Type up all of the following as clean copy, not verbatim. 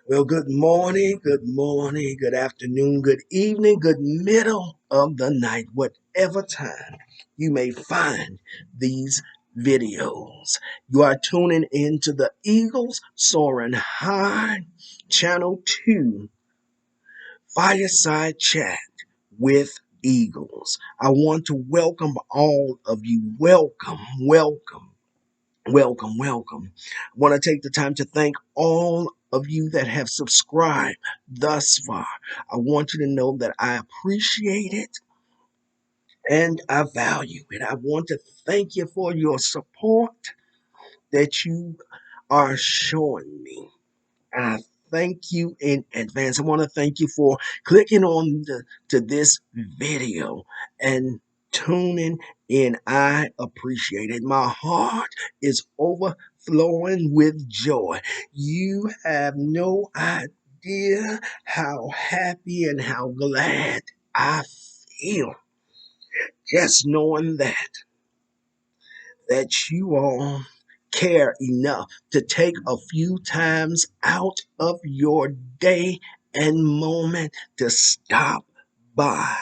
Well, good morning, good afternoon, good evening, good middle of the night, whatever time you may find these videos. You are tuning into the Eagles Soaring High Channel 2 Fireside Chat with Eagles. I want to welcome all of you. Welcome. I want to take the time to thank all of you that have subscribed thus far. I want you to know that I appreciate it and I value it. I want to thank you for your support that you are showing me. I thank you in advance. I want to thank you for clicking on to this video and tuning in. I appreciate it. My heart is overflowing with joy. You have no idea how happy and how glad I feel just knowing that you all care enough to take a few times out of your day and moment to stop by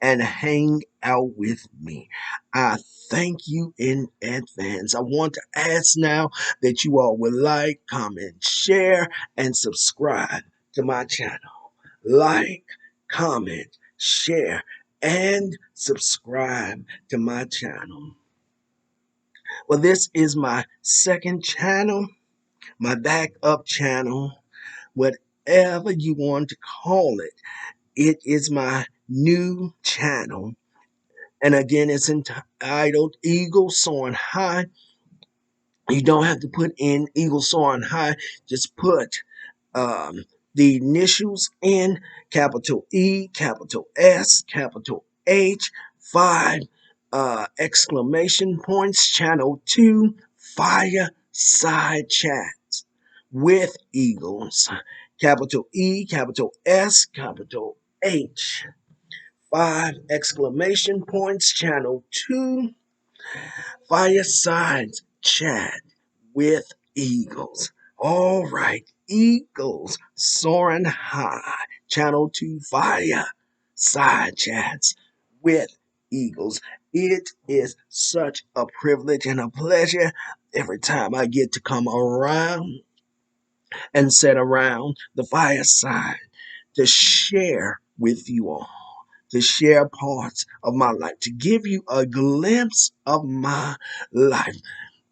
and hang out with me. I thank you in advance. I want to ask now that you all would like, comment, share, and subscribe to my channel. Like, comment, share, and subscribe to my channel. Well, this is my second channel, my backup channel, whatever you want to call it. It is my new channel. And again, it's entitled Eagle Soaring High. You don't have to put in Eagle Soaring High, just put um, the initials in capital E, capital S, capital H, 5 exclamation points, channel 2, fireside chats with Eagles, capital E, capital S, capital H, 5 exclamation points, channel 2, fireside chat with Eagles. All right, Eagles soaring high. Channel 2 Fire Side Chats with Eagles. It is such a privilege and a pleasure every time I get to come around and sit around the fireside to share with you all, to share parts of my life, to give you a glimpse of my life,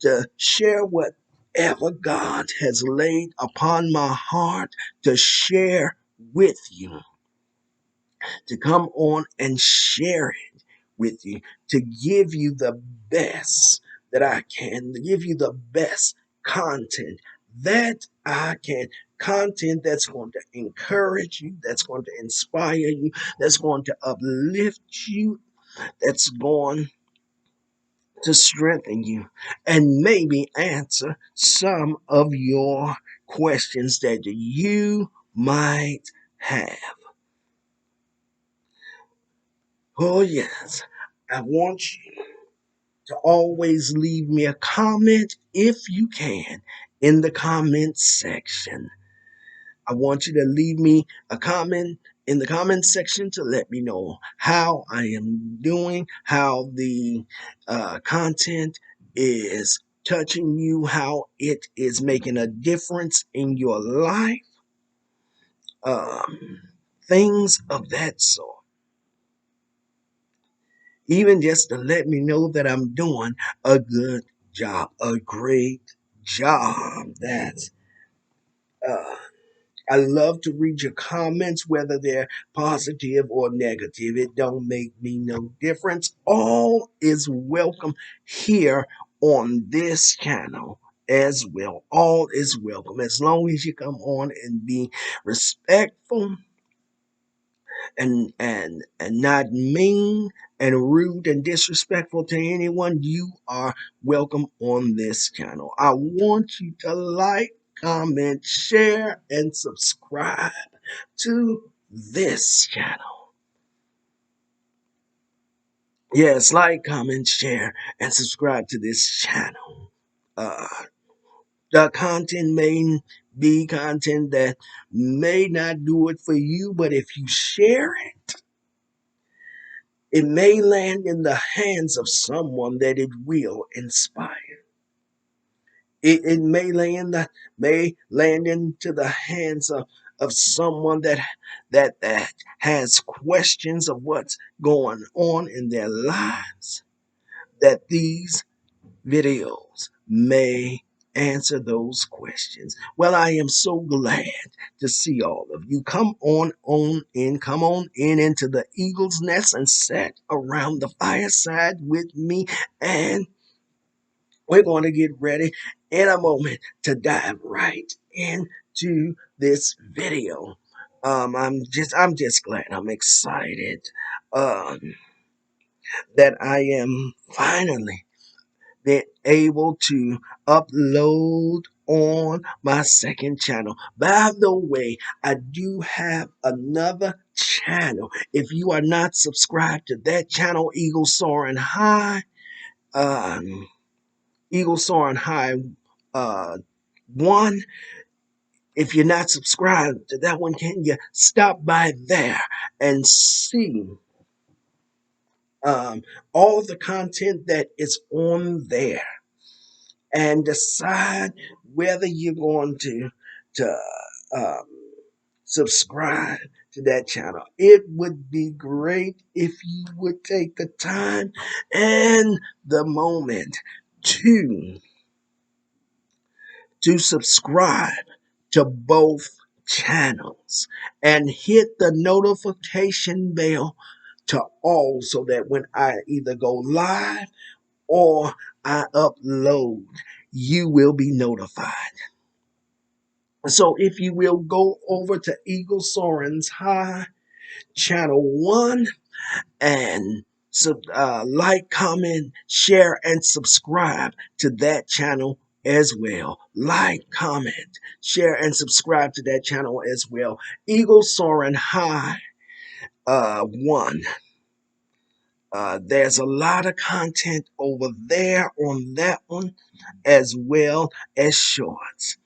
to share whatever God has laid upon my heart to share with you, to come on and share it with you, to give you the best that I can, to give you the best content that I can. Content that's going to encourage you, that's going to inspire you, that's going to uplift you, that's going to strengthen you and maybe answer some of your questions that you might have. Oh, yes, I want you to always leave me a comment if you can in the comment section. I want you to leave me a comment in the comment section to let me know how I am doing, how the content is touching you, how it is making a difference in your life, um, things of that sort. Even just to let me know that I'm doing a good job, a great job. That's uh, I love to read your comments, whether they're positive or negative. It don't make me no difference. All is welcome here on this channel as well. All is welcome as long as you come on and be respectful and not mean and rude and disrespectful to anyone. You are welcome on this channel. I want you to like, comment, share, and subscribe to this channel. Yes, like, comment, share, and subscribe to this channel. Uh, the content may be content that may not do it for you, but if you share it, it may land in the hands of someone that it will inspire. It may land into the hands of someone that has questions of what's going on in their lives, that these videos may answer those questions. Well, I am so glad to see all of you. Come on in into the eagle's nest and sit around the fireside with me, and we're going to get ready in a moment to dive right into this video. I'm just glad. I'm excited um, that I am finally been able to upload on my second channel. By the way, I do have another channel. If you are not subscribed to that channel, um, Eagle Soaring High uh, 1. If you're not subscribed to that one, can you stop by there and see um, all of the content that is on there, and decide whether you're going to um, subscribe to that channel. It would be great if you would take the time and the moment to subscribe to both channels and hit the notification bell to all, so that when I either go live or I upload, you will be notified. So if you will go over to Eagle Soaring's High Channel 1 and like, comment, share, and subscribe to that channel as well. Like, comment, share, and subscribe to that channel as well. Eagle Soaring High 1. There's a lot of content over there on that one, as well as shorts.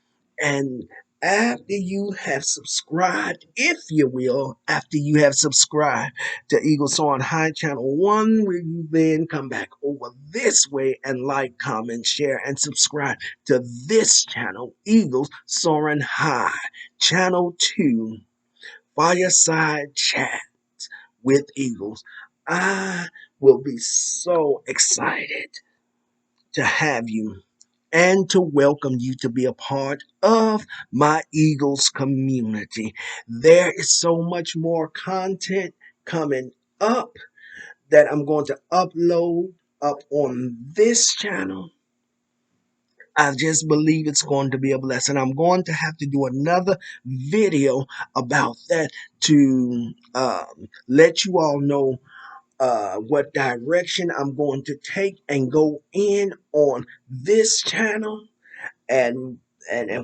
And after you have subscribed, if you will, after you have subscribed to Eagle Soaring High Channel 1, will you then come back over this way and like, comment, share, and subscribe to this channel, Eagles Soaring High Channel 2, Fireside Chat with Eagles. I will be so excited to have you and to welcome you to be a part of my Eagles community. There is so much more content coming up that I'm going to upload up on this channel. I just believe it's going to be a blessing. I'm going to have to do another video about that to let you all know what direction I'm going to take and go in on this channel, and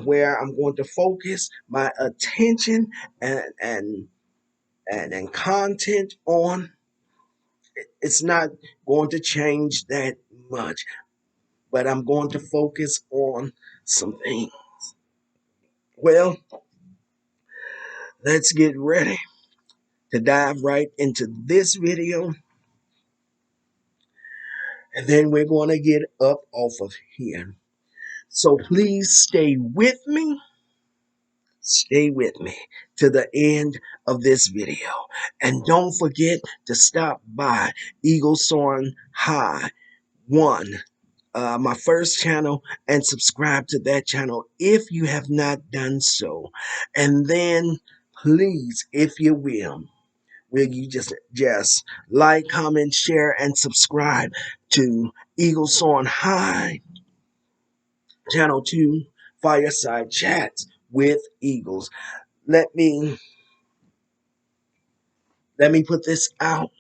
where I'm going to focus my attention and content on. It's not going to change that much, but I'm going to focus on some things. Well, let's get ready to dive right into this video, and then we're going to get up off of here. So please stay with me to the end of this video. And don't forget to stop by Eagle Soaring High 1, my first channel, and subscribe to that channel if you have not done so. And then please, if you will you just like, comment, share, and subscribe to Eagle Soaring High Channel 2, Fireside Chats with Eagles. Let me put this out.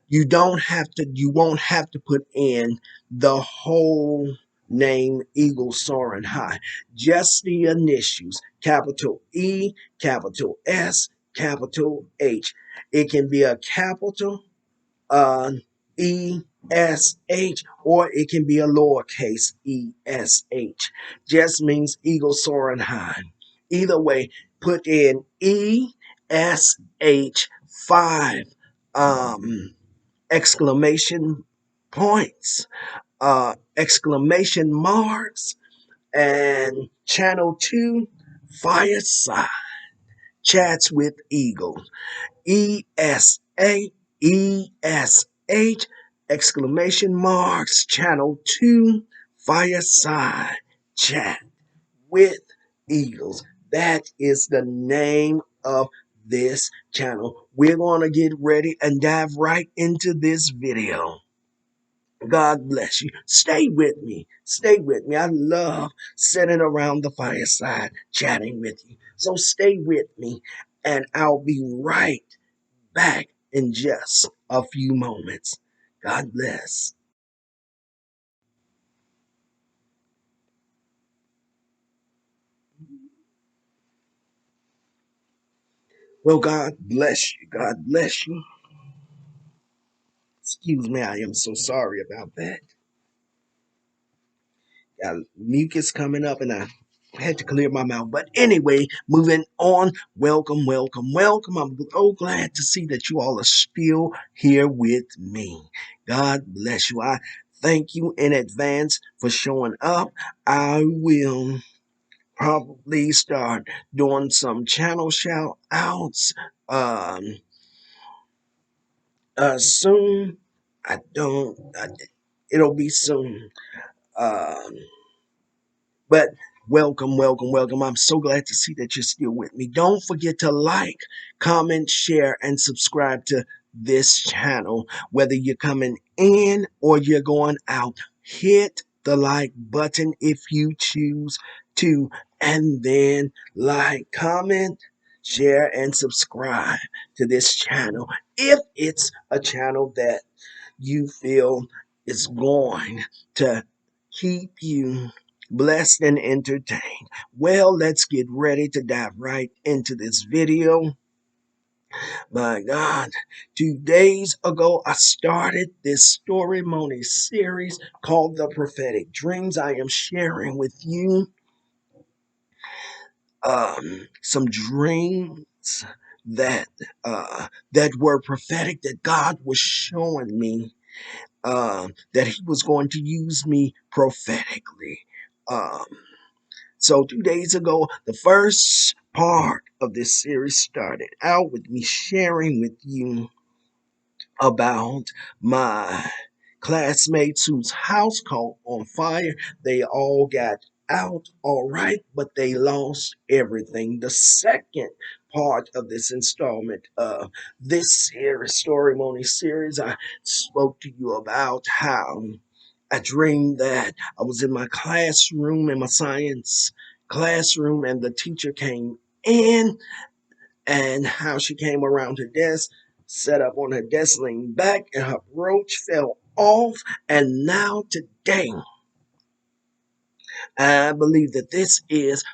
You won't have to put in the whole name Eagle Soaring High. Just the initials, capital E, capital S, capital H. It can be a capital E S H, or it can be a lowercase E S H. Just means Eagle Soaring High. Either way, put in ESH5 exclamation points, exclamation marks, and channel 2 Fireside Chats with Eagles. ESAESH exclamation marks channel 2 Fireside Chat with Eagles. That is the name of this channel. We're going to get ready and dive right into this video. God bless you. Stay with me. Stay with me. I love sitting around the fireside chatting with you. So stay with me, and I'll be right back in just a few moments. God bless. Well, God bless you. God bless you. Excuse me, I am so sorry about that. Got mucus coming up and I had to clear my mouth. But anyway, moving on. Welcome, welcome, welcome. I'm so glad to see that you all are still here with me. God bless you. I thank you in advance for showing up. I will probably start doing some channel shout outs soon. I don't, I, it'll be soon. Um, But welcome, welcome, welcome. I'm so glad to see that you're still with me. Don't forget to like, comment, share, and subscribe to this channel. Whether you're coming in or you're going out, hit the like button if you choose to, and then like, comment, share, and subscribe to this channel if it's a channel that you feel is going to keep you blessed and entertained. Well, let's get ready to dive right into this video. My God, 2 days ago, I started this Storimony series called The Prophetic Dreams. I am sharing with you some dreams that that were prophetic, that God was showing me, that he was going to use me prophetically. Um, so 2 days ago, the first part of this series started out with me sharing with you about my classmates whose house caught on fire. They all got out all right, but they lost everything. The second part of this installment of this series, Storimony series, I spoke to you about how I dreamed that I was in my classroom, in my science classroom, and the teacher came in, and how she came around her desk, sat up on her desk, leaned back, and her brooch fell off. And now today, I believe that this is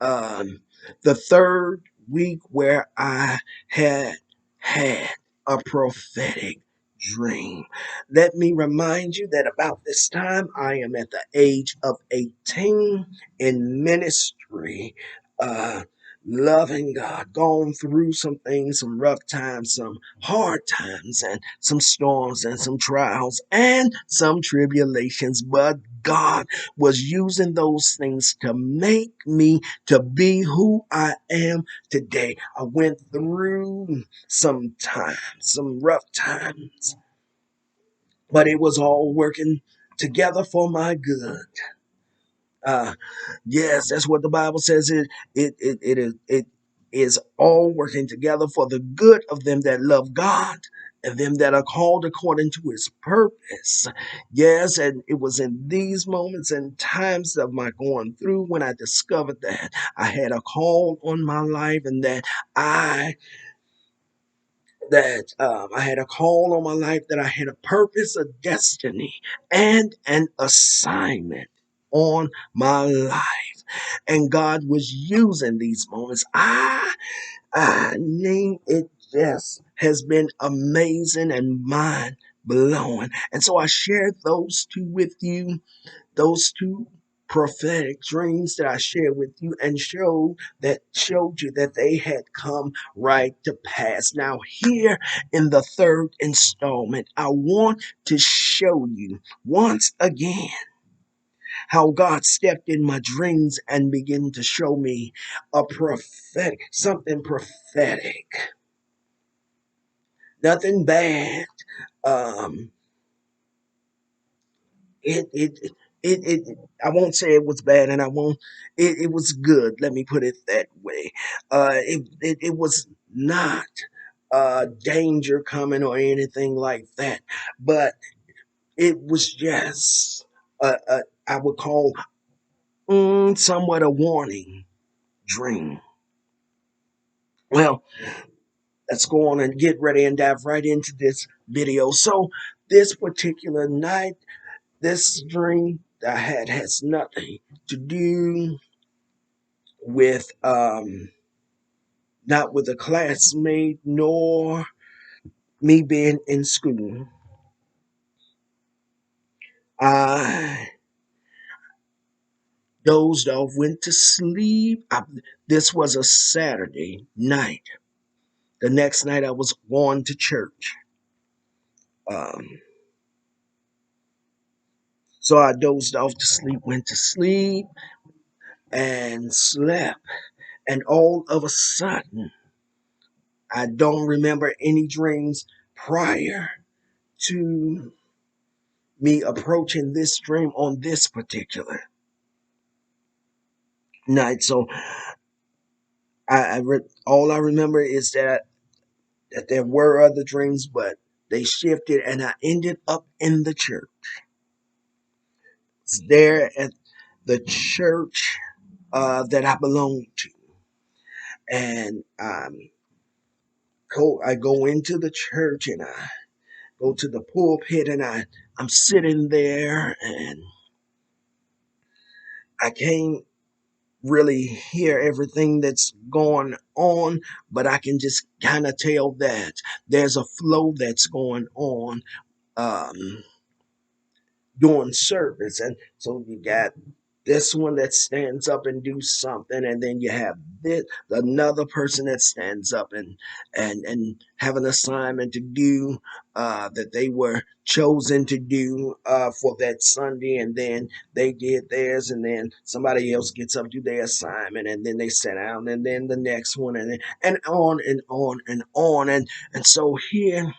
um, the third week where I had a prophetic dream. Let me remind you that about this time, I am at the age of 18 in ministry, uh, loving God, going through some things, some rough times, some hard times, and some storms, and some trials, and some tribulations. But God was using those things to make me to be who I am today. I went through some times, some rough times, but it was all working together for my good. Uh, yes, that's what the Bible says. It is all working together for the good of them that love God and them that are called according to his purpose. Yes, and it was in these moments and times of my going through when I discovered that I had a call on my life, and that I I had a call on my life, that I had a purpose, a destiny, and an assignment on my life. And God was using these moments. I name it, just has been amazing and mind blowing. And so I shared those two with you, those two. prophetic dreams that I shared with you and showed you that they had come right to pass. Now, here in the third installment, I want to show you once again how God stepped in my dreams and began to show me something prophetic, nothing bad. Um, it, it, I won't say it was bad, and I won't, it was good. Let me put it that way. It was not danger coming or anything like that, but it was just, I would call somewhat a warning dream. Well, let's go on and get ready and dive right into this video. So, this particular night, this dream that I had has nothing to do with not with a classmate nor me being in school. I dozed off, went to sleep. This was a Saturday night. The next night I was going to church. Um, so I dozed off to sleep, went to sleep, and slept. And all of a sudden, I don't remember any dreams prior to me approaching this dream on this particular night. So all I remember is that there were other dreams, but they shifted, and I ended up in the church. It's there at the church that I belong to, and I go into the church, and I go to the pulpit, and I'm sitting there, and I can't really hear everything that's going on, but I can just kind of tell that there's a flow that's going on um, during service. And so you got this one that stands up and do something, and then you have this another person that stands up and have an assignment to do that they were chosen to do for that Sunday, and then they did theirs, and then somebody else gets up do their assignment, and then they sit down, and then the next one, and on and on and on, and so here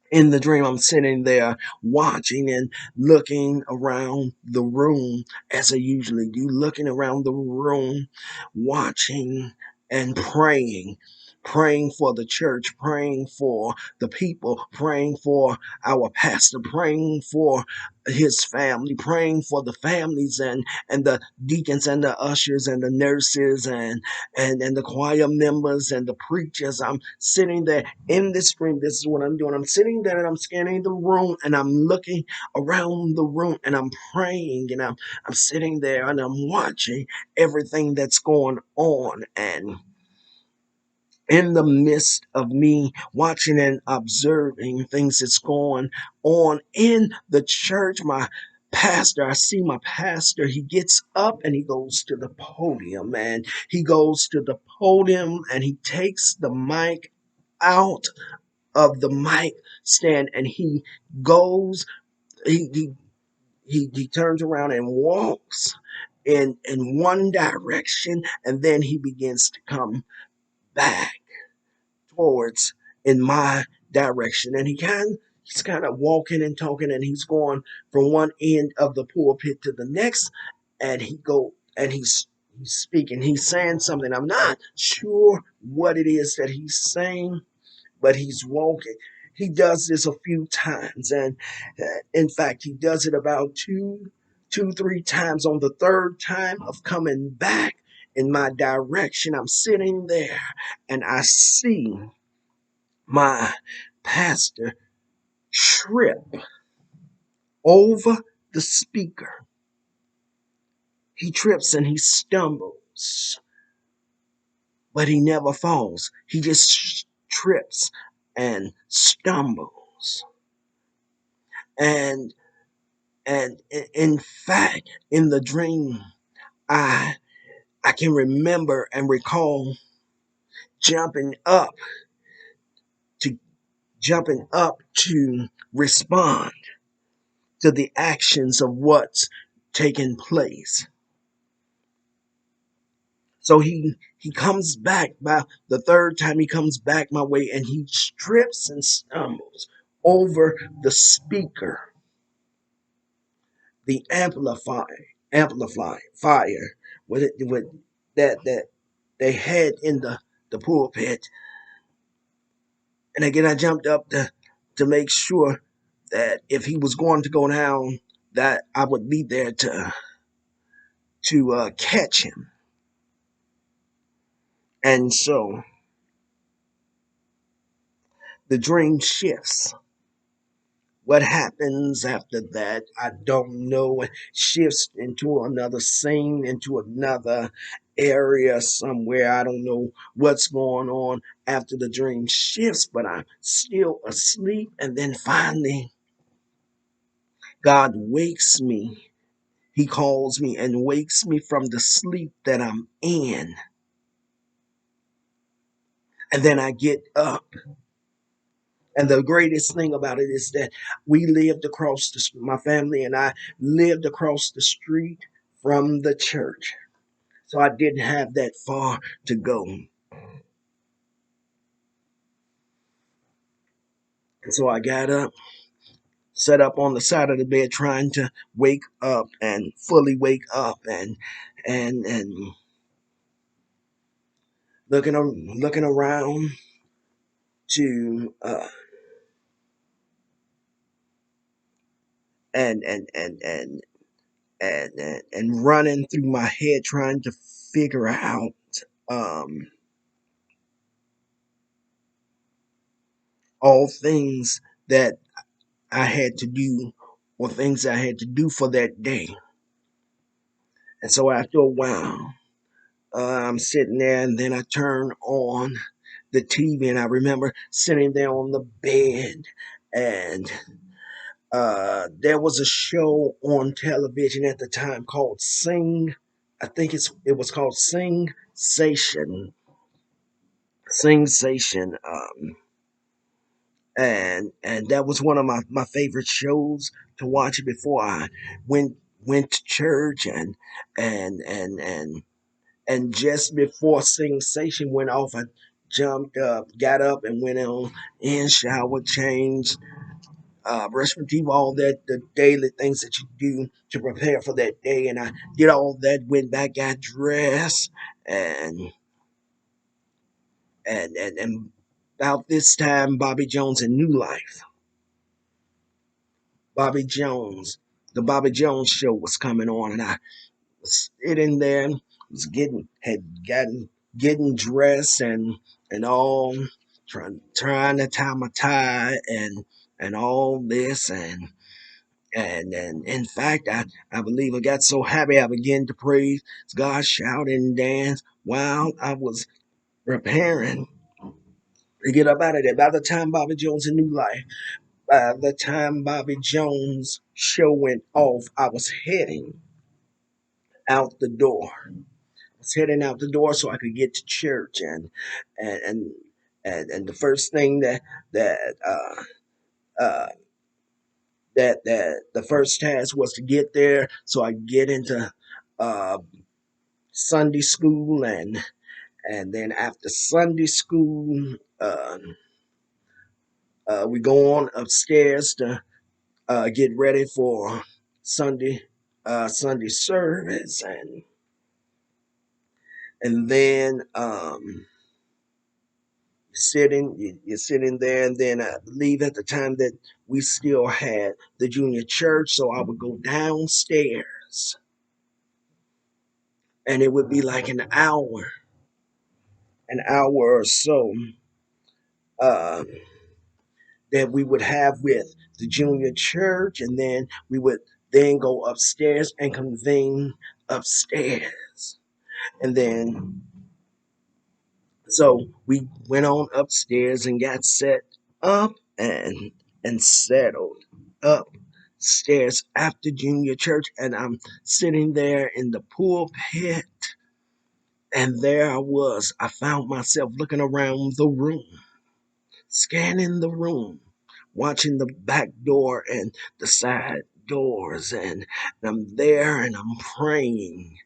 in the dream, I'm sitting there watching and looking around the room as I usually do, looking around the room, watching and praying for the church, praying for the people, praying for our pastor, praying for his family, praying for the families and the deacons and the ushers and the nurses and the choir members and the preachers. I'm sitting there in this room. This is what I'm doing. I'm sitting there and I'm scanning the room and I'm looking around the room and I'm praying and I'm sitting there and I'm watching everything that's going on. And in the midst of me watching and observing things that's going on in the church, I see my pastor, he gets up and he goes to the podium, and he goes to the podium and he takes the mic out of the mic stand, and he goes, he, he, he turns around and walks in one direction, and then he begins to come back towards in my direction, and he's kind of walking and talking, and he's going from one end of the pulpit to the next, and he's speaking, he's saying something. I'm not sure what it is that he's saying, but he's walking. He does this a few times, and in fact, he does it about three times. On the third time of coming back in my direction, I'm sitting there, and I see my pastor trip over the speaker. He trips and he stumbles, but he never falls. He just trips and stumbles. And And in fact, in the dream, I I can remember and recall jumping up to jumping up to respond to the actions of what's taking place. So he comes back by the third time he comes back my way, and he strips and stumbles over the speaker, the amplify fire with that they had in the pulpit. And again, I jumped up to make sure that if he was going to go down, that I would be there to catch him. And so the dream shifts. What happens after that, I don't know. It shifts into another scene, into another area somewhere. I don't know what's going on after the dream shifts, but I'm still asleep. And then finally, God wakes me. He calls me and wakes me from the sleep that I'm in. And then I get up. And the greatest thing about it is that my family and I lived across the street from the church. So I didn't have that far to go. And so I got up, sat up on the side of the bed trying to wake up and fully wake up and looking around to and and and and and running through my head trying to figure out um all things that I had to do or things I had to do for that day. And so after a while, I'm sitting there and then I turn on the TV and I remember sitting there on the bed and there was a show on television at the time called Sing. I think it was called Sing Sation. Sing Sation. And that was one of my favorite shows to watch before I went went to church and and and and just before sensation went off, I jumped up, got up, and went on in, shower, changed, brushed my teeth, all that the daily things that you do to prepare for that day, and I did all that, went back, got dressed, and and about this time, Bobby Jones and New Life. Bobby Jones. The Bobby Jones show was coming on, and I was sitting there, was getting dressed and all, trying to tie my tie and all this and in fact I believe I got so happy I began to praise God, shout and dance while I was preparing to get up out of there. By the time Bobby Jones and New Life By the time Bobby Jones' show went off, I was heading out the door. I was heading out the door so I could get to church, and and and the first thing that uh, that the first task was to get there so I could get into uh, Sunday school, and then after Sunday school, we go on upstairs to get ready for Sunday Sunday service, and then you're sitting there, and then I believe at the time that we still had the junior church, so I would go downstairs, and it would be like an hour or so uh, that we would have with the junior church, and then we would then go upstairs and convene upstairs, and then so we went on upstairs and got set up and settled up, upstairs after junior church, and I'm sitting there in the pulpit, and there I was. I found myself looking around the room, scanning the room, watching the back door and the side doors, and I'm there and I'm praying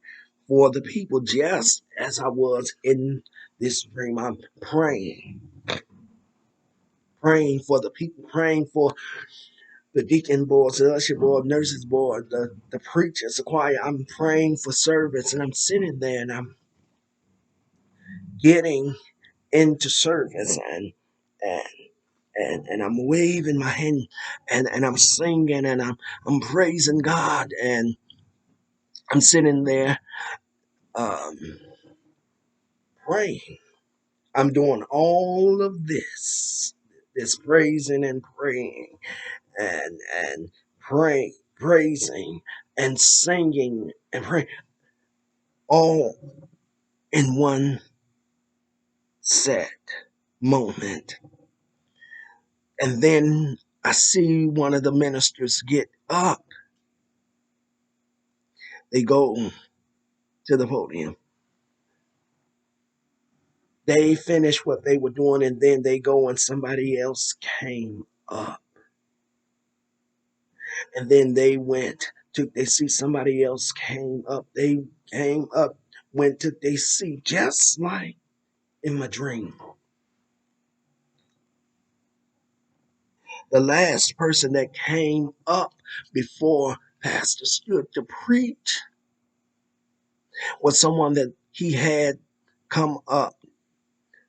for the people just as I was in this dream. I'm praying for the people, praying for the deacon board, the usher board, nurses board, the preachers, the choir. I'm praying for service, and I'm sitting there and I'm getting into service, and and I'm waving my hand, and I'm singing, and I'm praising God, and I'm sitting there um, praying. I'm doing all of this praising and praying, and praising and singing and praying, all in one set moment. And then I see one of the ministers get up. They go to the podium. They finish what they were doing, and then they go and somebody else came up. And then they went, took their seat. Somebody else came up. They came up, went, took their seat, just like in my dream. The last person that came up before Pastor stood to preach was someone that he had come up.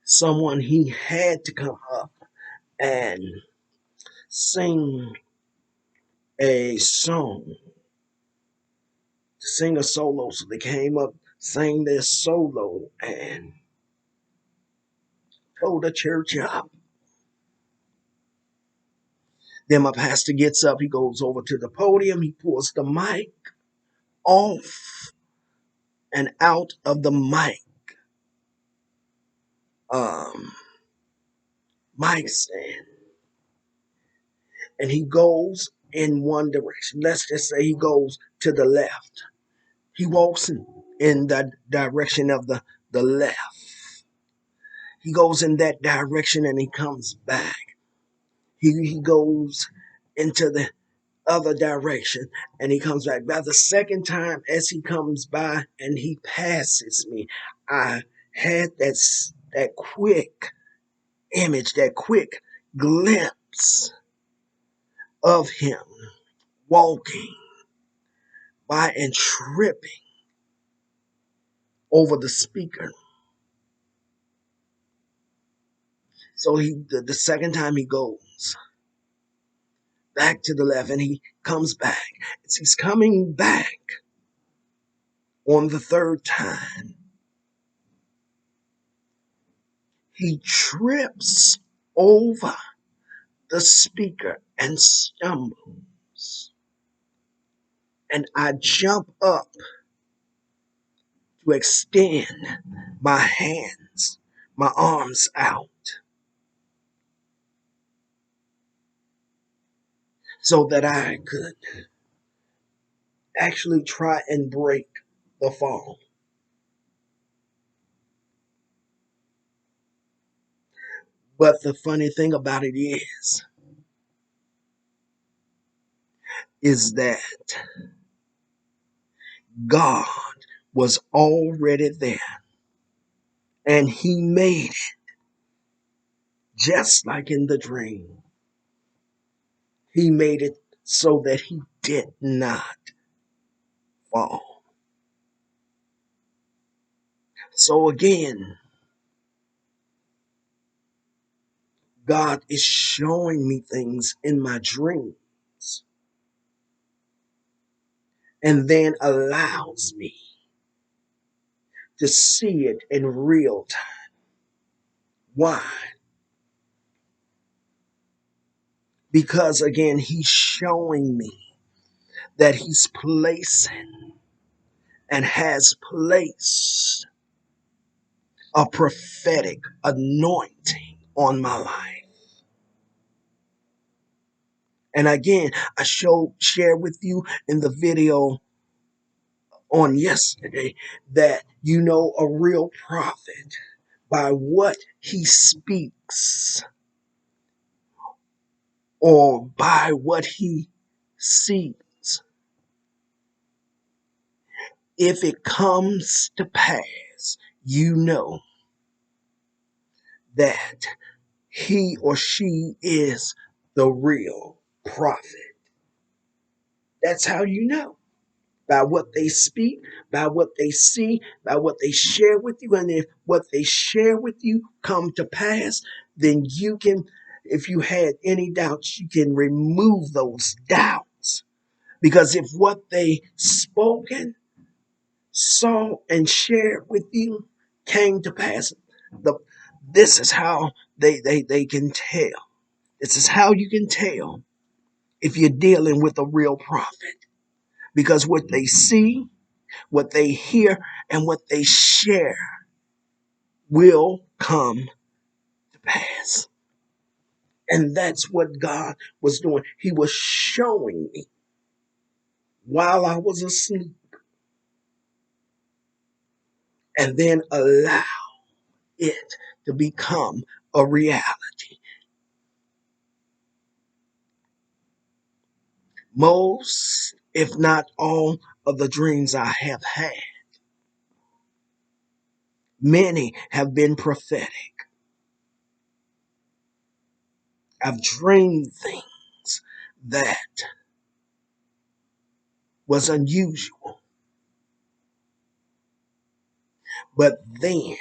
Someone he had to come up and sing a song, to sing a solo. So they came up, sang their solo, and told the church up. Then my pastor gets up, he goes over to the podium, he pulls the mic off and out of the um, mic stand, and he goes in one direction. Let's just say he goes to the left. He walks in the direction of the left. He goes in that direction and he comes back. He goes into the other direction and he comes back. By the second time, as he comes by and he passes me, I had that quick image, that quick glimpse of him walking by and tripping over the speaker. So the second time he goes back to the left and he comes back. As he's coming back on the third time, he trips over the speaker and stumbles. And I jump up to extend my hands, my arms out, so that I could actually try and break the fall. But the funny thing about it is that God was already there, and he made it just like in the dream. He made it so that he did not fall. So again, God is showing me things in my dreams and then allows me to see it in real time. Why? Because again, he's showing me that he's placing and has placed a prophetic anointing on my life. And again, I share with you in the video on yesterday that you know a real prophet by what he speaks or by what he sees. If it comes to pass, you know that he or she is the real prophet. That's how you know. By what they speak, by what they see, by what they share with you. And if what they share with you come to pass, then you can, if you had any doubts, you can remove those doubts. Because if what they spoken, saw, and shared with you came to pass, the this is how they can tell. This is how you can tell if you're dealing with a real prophet. Because what they see, what they hear, and what they share will come to pass. And that's what God was doing. He was showing me while I was asleep, and then allow it to become a reality. Most, if not all, of the dreams I have had, many have been prophetic. I've dreamed things that was unusual. But then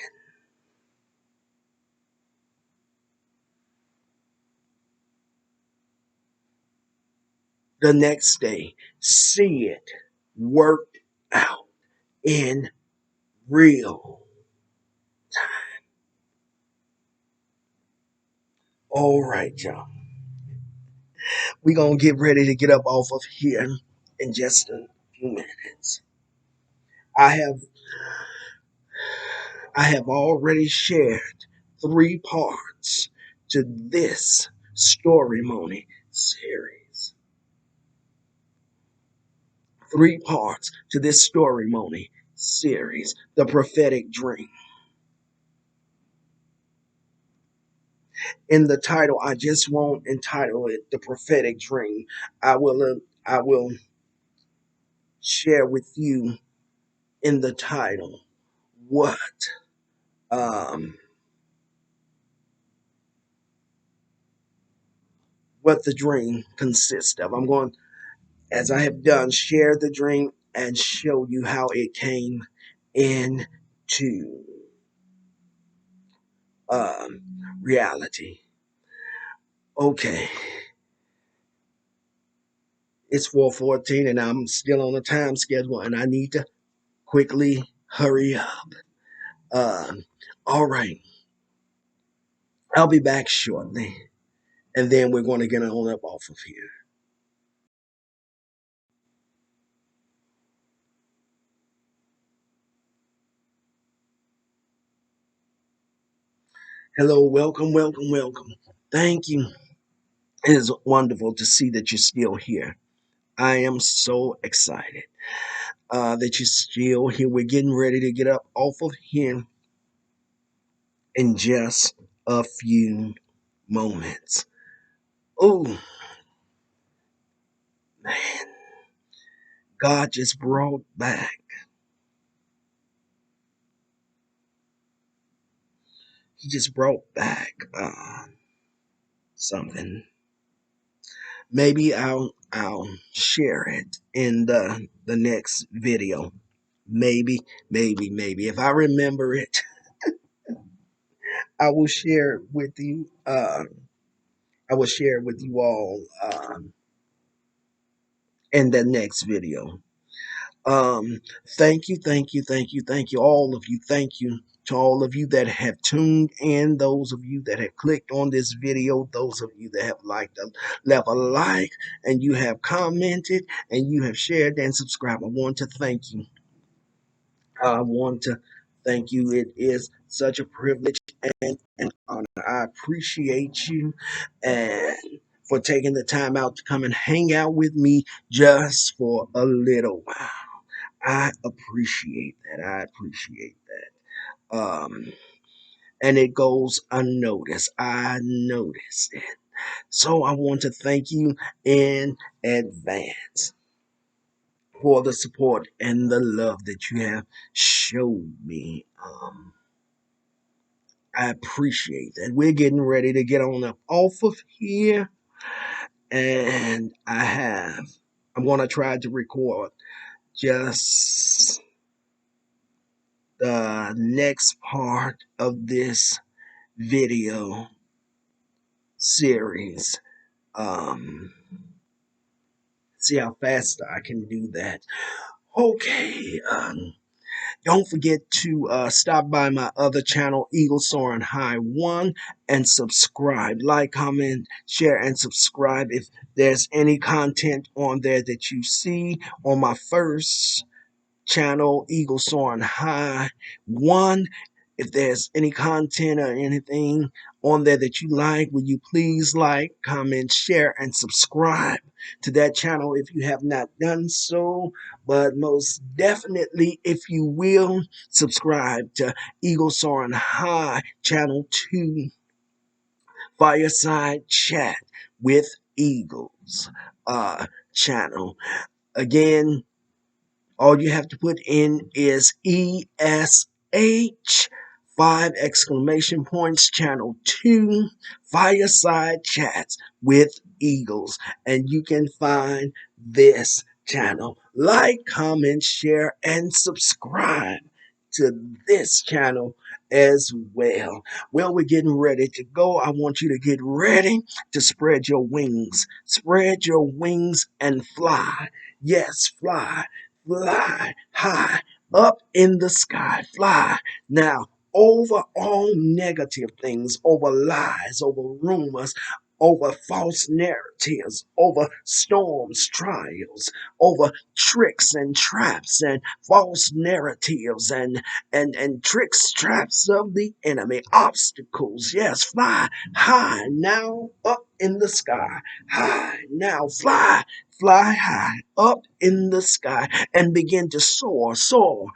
the next day, see it worked out in real. All right, y'all. We're going to get ready to get up off of here in just a few minutes. I have I have already shared 3 parts to this Storimony series. 3 parts to this Storimony series, the prophetic dream. In the title, I just won't entitle it the prophetic dream. I will share with you in the title what um what the dream consists of. I'm going, as I have done, share the dream and show you how it came into um reality. Okay, it's 4:14 and I'm still on a time schedule and I need to quickly hurry up. Um, all right, I'll be back shortly, and then we're going to get on up off of here. Hello, welcome, welcome, welcome. Thank you. It is wonderful to see that you're still here. I am so excited that you're still here. We're getting ready to get up off of here in just a few moments. Oh, man. God just brought back. He just brought back something. Maybe I'll share it in the next video. Maybe. If I remember it, I will share it with you. I will share it with you all in the next video. Um, thank you, all of you. Thank you to all of you that have tuned in, those of you that have clicked on this video, those of you that have left a like, and you have commented, and you have shared and subscribed. I want to thank you. I want to thank you. It is such a privilege and an honor. I appreciate you. And for taking the time out to come and hang out with me just for a little while. I appreciate that. I appreciate that. And it goes unnoticed. I noticed it. So I want to thank you in advance for the support and the love that you have showed me. I appreciate that. We're getting ready to get on up off of here, and I'm going to try to record just the next part of this video series. Um, See how fast I can do that. Okay. Don't forget to stop by my other channel, Eagle Soaring High 1, and subscribe. Like, comment, share, and subscribe. If there's any content on there that you see on my first channel, Eagle Soaring High 1, if there's any content or anything on there that you like, will you please like, comment, share, and subscribe to that channel if you have not done so. But most definitely, if you will, subscribe to Eagle Soaring High Channel 2 Fireside Chat with Eagles channel. Again, all you have to put in is ESH, 5 exclamation points, channel 2, Fireside Chats with Eagles. And you can find this channel. Like, comment, share, and subscribe to this channel as well. Well, we're getting ready to go. I want you to get ready to spread your wings. Spread your wings and fly. Yes, fly. Fly high up in the sky. Fly now over all negative things, over lies, over rumors, over false narratives, over storms, trials, over tricks and traps and false narratives and tricks, traps of the enemy, obstacles. Yes, fly high now up in the sky. High now, fly high up in the sky and begin to soar, soar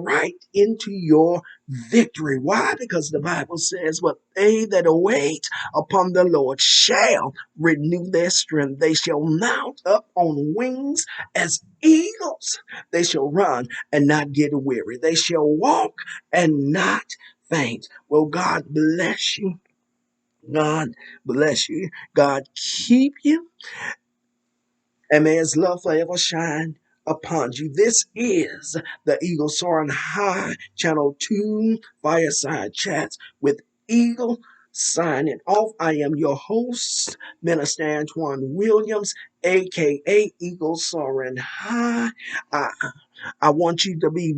right into your victory. Why? Because the Bible says, "But they that wait upon the Lord shall renew their strength. They shall mount up on wings as eagles. They shall run and not get weary. They shall walk and not faint." Well, God bless you. God bless you. God keep you, and may his love forever shine upon you. This is the Eagle Soaring High Channel 2 Fireside Chats with Eagle, signing off. I am your host, Minister Antoine Williams, aka Eagle Soaring High. I, I want you to be,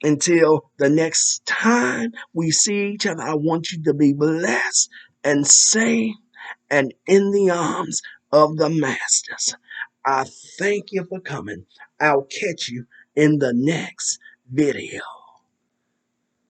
until the next time we see each other, I want you to be blessed and safe and in the arms of the masters. I thank you for coming. I'll catch you in the next video.